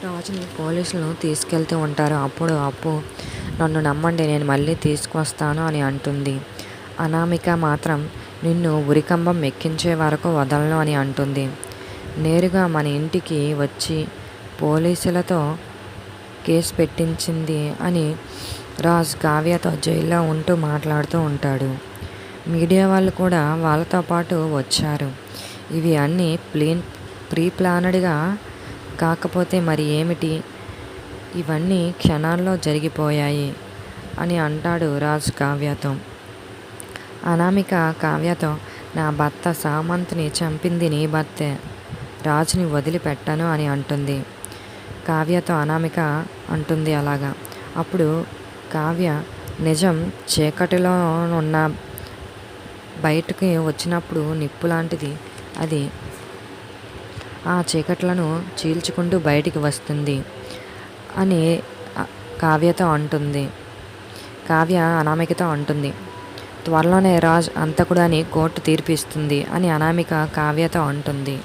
రాజుని పోలీసులు తీసుకెళ్తూ ఉంటారు. అప్పుడు అప్పు నన్ను నమ్మండి, నేను మళ్ళీ తీసుకువస్తాను అని అంటుంది. అనామిక మాత్రం నిన్ను ఉరికంబం ఎక్కించే వరకు వదలను అని అంటుంది. నేరుగా మన ఇంటికి వచ్చి పోలీసులతో కేసు పెట్టించింది అని రాజ్ కావ్యతో జైల్లో ఉంటూ మాట్లాడుతూ ఉంటాడు. మీడియా వాళ్ళు కూడా వాళ్ళతో పాటు వచ్చారు. ఇవి అన్నీ ప్రీ ప్లానడ్గా కాకపోతే మరి ఏమిటి, ఇవన్నీ క్షణాల్లో జరిగిపోయాయి అని అంటాడు రాజ్ కావ్యతో. అనామిక కావ్యతో, నా భర్త సామంత్ని చంపింది నీ భర్తే, రాజుని వదిలిపెట్టను అని అంటుంది. కావ్యతో అనామిక అంటుంది అలాగా. అప్పుడు కావ్య, నిజం చీకటిలో ఉన్న బయటకి వచ్చినప్పుడు నిప్పు లాంటిది, అది ఆ చీకట్లను చీల్చుకుంటూ బయటికి వస్తుంది అని కావ్యతో అంటుంది. కావ్య అనామికతో అంటుంది, త్వరలోనే రాజ్ అంతకుడు అని కోర్టు తీర్పిస్తుంది అని అనామిక కావ్యతో అంటుంది.